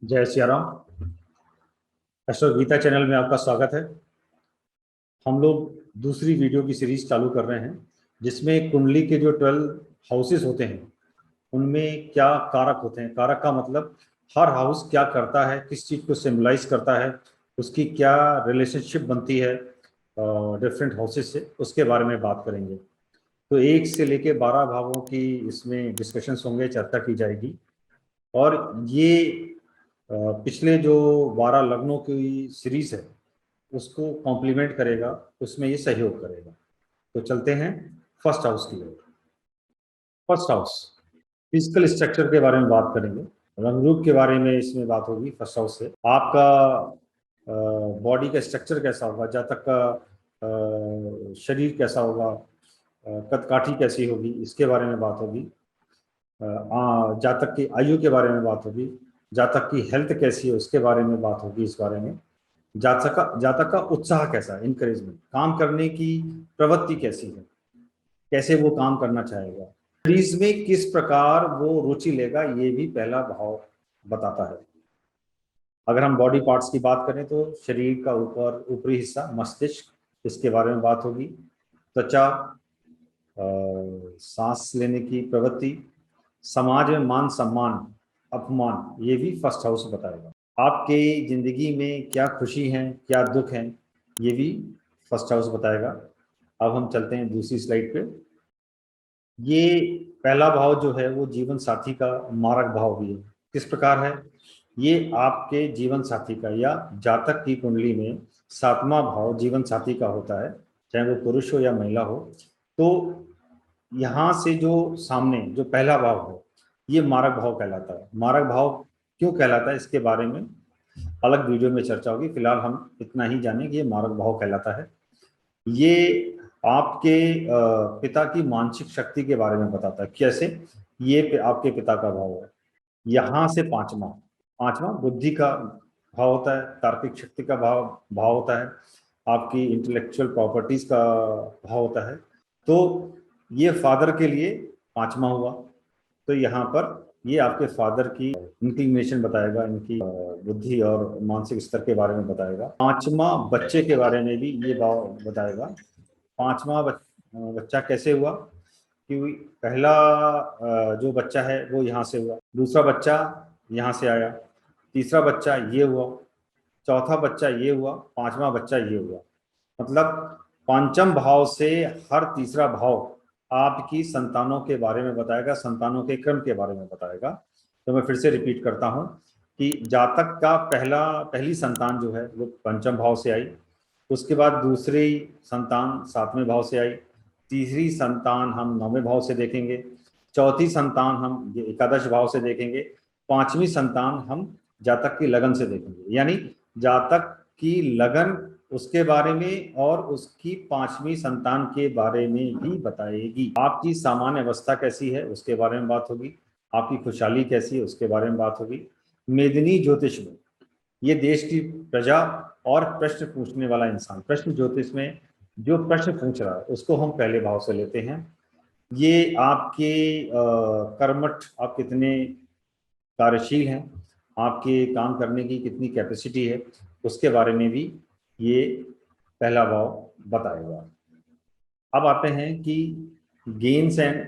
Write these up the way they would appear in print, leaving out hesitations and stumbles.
जय Siya Ram. Astro Gita channel में आपका स्वागत है। हम लोग दूसरी वीडियो की सीरीज चालू कर रहे हैं जिसमें कुंडली के जो 12 हाउसेस होते हैं उनमें क्या कारक होते हैं। कारक का मतलब हर हाउस क्या करता है, किस चीज़ को सिंबलाइज करता है, उसकी क्या रिलेशनशिप बनती है डिफरेंट हाउसेस से, उसके बारे में बात करेंगे। तो 1 से लेके 12 भावों की इसमें डिस्कशंस होंगे, चर्चा की जाएगी। और ये पिछले जो 12 लग्नों की सीरीज है उसको कॉम्प्लीमेंट करेगा, उसमें ये सहयोग करेगा। तो चलते हैं फर्स्ट हाउस की ओर। फर्स्ट हाउस फिजिकल स्ट्रक्चर के बारे में बात करेंगे, रंग रूप के बारे में इसमें बात होगी। फर्स्ट हाउस से आपका बॉडी का स्ट्रक्चर कैसा होगा, जातक का शरीर कैसा होगा, कदकाठी कैसी होगी, इसके बारे में बात होगी। जातक की आयु के बारे में बात होगी, जातक की हेल्थ कैसी है उसके बारे में बात होगी। इस बारे में जातक का उत्साह कैसा है, इंकरेजमेंट, काम करने की प्रवृत्ति कैसी है, कैसे वो काम करना चाहेगा, शरीर में किस प्रकार वो रुचि लेगा, ये भी पहला भाव बताता है। अगर हम बॉडी पार्ट्स की बात करें तो शरीर का ऊपरी हिस्सा मस्तिष्क, इसके बारे में बात होगी। त्वचा, सांस लेने की प्रवृत्ति, समाज में मान सम्मान अपमान, ये भी फर्स्ट हाउस बताएगा। आपके जिंदगी में क्या खुशी है, क्या दुख है, ये भी फर्स्ट हाउस बताएगा। अब हम चलते हैं दूसरी स्लाइड पे। ये पहला भाव जो है वो जीवन साथी का मारक भाव भी है। किस प्रकार है ये? आपके जीवन साथी का या जातक की कुंडली में 7वां भाव जीवन साथी का होता है, चाहे वो पुरुष हो या महिला हो। तो यहाँ से जो सामने जो पहला भाव हो ये मारक भाव कहलाता है। मारक भाव क्यों कहलाता है इसके बारे में अलग वीडियो में चर्चा होगी। फिलहाल हम इतना ही जानें कि ये मारक भाव कहलाता है। ये आपके पिता की मानसिक शक्ति के बारे में बताता है। कैसे? ये आपके पिता का भाव है। यहाँ से पांचवा पांचवा बुद्धि का भाव होता है, तार्किक शक्ति का भाव भाव होता है, आपकी इंटेलेक्चुअल प्रॉपर्टीज का भाव होता है। तो ये फादर के लिए पांचवा हुआ। तो यहाँ पर ये आपके फादर की इंक्लिनेशन बताएगा, इनकी बुद्धि और मानसिक स्तर के बारे में बताएगा। पांचवा बच्चे के बारे में भी ये भाव बताएगा। पांचवा बच्चा कैसे हुआ कि पहला जो बच्चा है वो यहाँ से हुआ, दूसरा बच्चा यहाँ से आया, तीसरा बच्चा ये हुआ, चौथा बच्चा ये हुआ, पांचवा बच्चा ये हुआ। मतलब पंचम भाव से हर तीसरा भाव आपकी संतानों के बारे में बताएगा, संतानों के क्रम के बारे में बताएगा। तो मैं फिर से रिपीट करता हूँ कि जातक का पहली संतान जो है वो पंचम भाव से आई, उसके बाद दूसरी संतान 7वें भाव से आई, तीसरी संतान हम 9वें भाव से देखेंगे, चौथी संतान हम ये एकादश भाव से देखेंगे, पांचवी संतान हम जातक की लगन से देखेंगे। यानी जातक की लगन उसके बारे में और उसकी पांचवी संतान के बारे में भी बताएगी। आपकी सामान्य अवस्था कैसी है उसके बारे में बात होगी, आपकी खुशहाली कैसी है उसके बारे में बात होगी। मेदिनी ज्योतिष में ये देश की प्रजा और प्रश्न पूछने वाला इंसान, प्रश्न ज्योतिष में जो प्रश्न पूछ रहा है उसको हम पहले भाव से लेते हैं। ये आपके कर्मठ, आप कितने कार्यशील हैं, आपके काम करने की कितनी कैपेसिटी है, उसके बारे में भी ये पहला भाव बताएगा। अब आते हैं कि gains and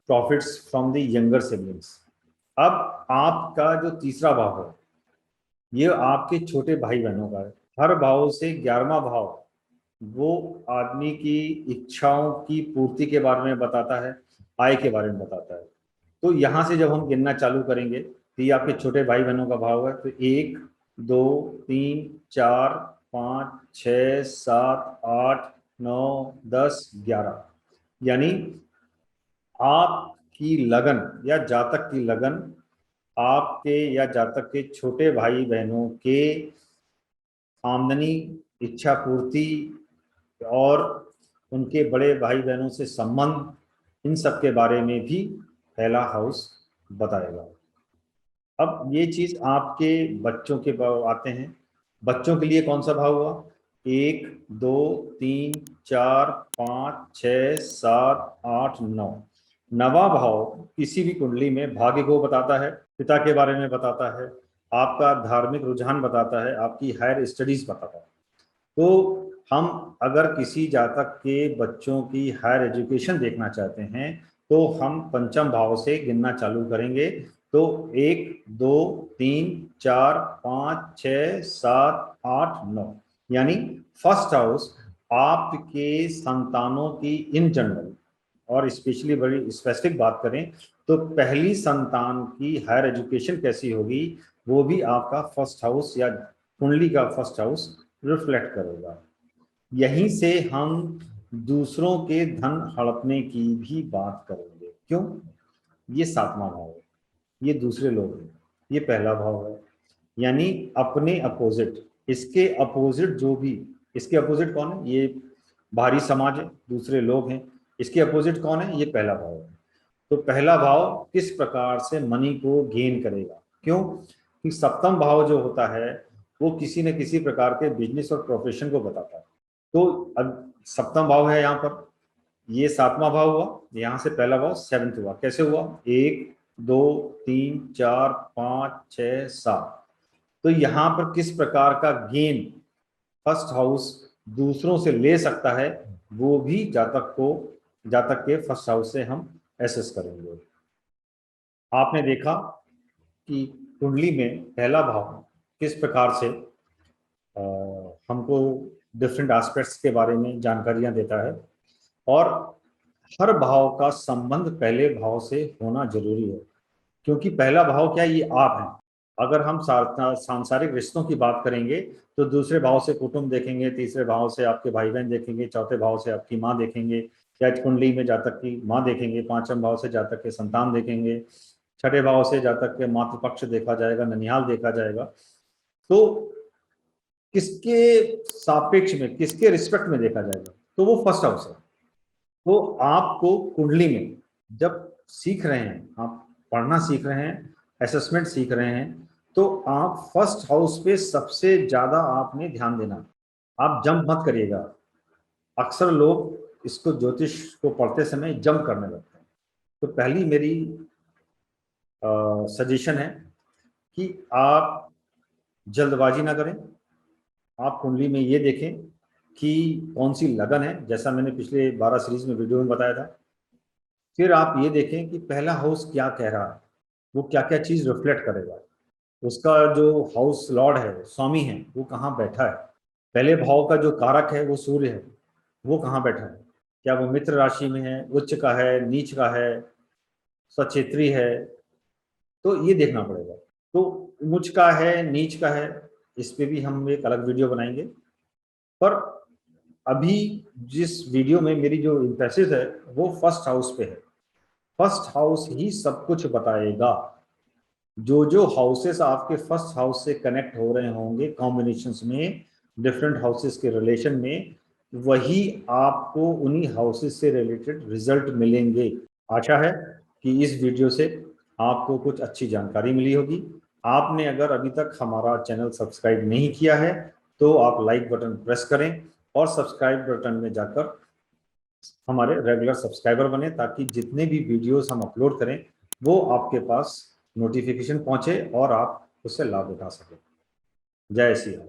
profits from the younger siblings. अब आपका जो तीसरा भाव है ये आपके छोटे भाई बहनों का है। हर भाव से 11वां भाव वो आदमी की इच्छाओं की पूर्ति के बारे में बताता है, आय के बारे में बताता है। तो यहाँ से जब हम गिनना चालू करेंगे तो ये आपके छोटे भाई बहनों का भाव है। तो 1 2 3 4 5 6 7 8 9 10 11, यानी आपकी लगन या जातक की लगन आपके या जातक के छोटे भाई बहनों के आमदनी, इच्छा पूर्ति और उनके बड़े भाई बहनों से संबंध, इन सब के बारे में भी पहला हाउस बताएगा। अब ये चीज आपके बच्चों के भाव आते हैं। बच्चों के लिए कौन सा भाव हुआ? 1 2 3 4 5 6 7 8 9। 9वां भाव किसी भी कुंडली में भाग्य को बताता है, पिता के बारे में बताता है, आपका धार्मिक रुझान बताता है, आपकी हायर स्टडीज बताता है। तो हम अगर किसी जातक के बच्चों की हायर एजुकेशन देखना चाहते हैं तो हम पंचम भाव से गिनना चालू करेंगे। तो 1 2 3 4 5 6 7 8 9, यानी फर्स्ट हाउस आपके संतानों की इन जनरल, और स्पेशली बड़ी स्पेसिफिक बात करें तो पहली संतान की हायर एजुकेशन कैसी होगी वो भी आपका फर्स्ट हाउस या कुंडली का फर्स्ट हाउस रिफ्लेक्ट करेगा। यहीं से हम दूसरों के धन हड़पने की भी बात करेंगे। क्यों? ये सातवां भाव है, ये दूसरे लोग हैं, ये पहला भाव है, यानी अपने अपोजिट, इसके अपोजिट जो भी, इसके अपोजिट कौन है? ये बाहरी समाज है, दूसरे लोग हैं। इसके अपोजिट कौन है? ये पहला भाव है। तो पहला भाव किस प्रकार से मनी को गेन करेगा? क्यों कि सप्तम भाव जो होता है वो किसी न किसी प्रकार के बिजनेस और प्रोफेशन को बताता है। तो अब सप्तम भाव है यहाँ पर, ये सातवां भाव हुआ, यहाँ से पहला भाव सेवंथ हुआ। कैसे हुआ? 1 2 3 4 5 6 7। तो यहाँ पर किस प्रकार का गेन फर्स्ट हाउस दूसरों से ले सकता है वो भी जातक के फर्स्ट हाउस से हम एसेस करेंगे। आपने देखा कि कुंडली में पहला भाव किस प्रकार से हमको डिफरेंट एस्पेक्ट्स के बारे में जानकारियां देता है, और हर भाव का संबंध पहले भाव से होना जरूरी है। क्योंकि पहला भाव क्या है? ये आप हैं। अगर हम सांसारिक रिश्तों की बात करेंगे तो दूसरे भाव से कुटुंब देखेंगे, तीसरे भाव से आपके भाई बहन देखेंगे, चौथे भाव से आपकी माँ देखेंगे, या कुंडली में जातक की माँ देखेंगे, पांचवें भाव से जातक के संतान देखेंगे, छठे भाव से जातक के मातृपक्ष देखा जाएगा, ननिहाल देखा जाएगा। तो किसके सापेक्ष में, किसके रिस्पेक्ट में देखा जाएगा? तो वो फर्स्ट हाउस है। तो आपको कुंडली में जब सीख रहे हैं, आप पढ़ना सीख रहे हैं, असेसमेंट सीख रहे हैं, तो आप फर्स्ट हाउस पे सबसे ज्यादा आपने ध्यान देना। आप जंप मत करिएगा। अक्सर लोग इसको ज्योतिष को पढ़ते समय जंप करने लगते हैं। तो पहली मेरी सजेशन है कि आप जल्दबाजी ना करें। आप कुंडली में ये देखें कि कौन सी लगन है, जैसा मैंने पिछले 12 सीरीज में वीडियो में बताया था। फिर आप ये देखें कि पहला हाउस क्या कह रहा है, वो क्या क्या चीज रिफ्लेक्ट करेगा। उसका जो हाउस लॉर्ड है, स्वामी है, वो कहाँ बैठा है। पहले भाव का जो कारक है वो सूर्य है, वो कहाँ बैठा है। क्या वो मित्र राशि में है, उच्च का है, नीच का है, सचेत्री है? तो ये देखना पड़ेगा। तो उच्च का है, नीच का है, इस पे भी हम एक अलग वीडियो बनाएंगे। पर अभी जिस वीडियो में मेरी जो इंफेसिस है वो फर्स्ट हाउस पे है। फर्स्ट हाउस ही सब कुछ बताएगा। जो जो हाउसेस आपके फर्स्ट हाउस से कनेक्ट हो रहे होंगे कॉम्बिनेशंस में, डिफरेंट हाउसेस के रिलेशन में, वही आपको उन्हीं हाउसेस से रिलेटेड रिजल्ट मिलेंगे। आशा है कि इस वीडियो से आपको कुछ अच्छी जानकारी मिली होगी। आपने अगर अभी तक हमारा चैनल सब्सक्राइब नहीं किया है तो आप लाइक बटन प्रेस करें और सब्सक्राइब बटन में जाकर हमारे रेगुलर सब्सक्राइबर बने, ताकि जितने भी वीडियोस हम अपलोड करें वो आपके पास नोटिफिकेशन पहुंचे और आप उससे लाभ उठा सकें। जय श्री राम।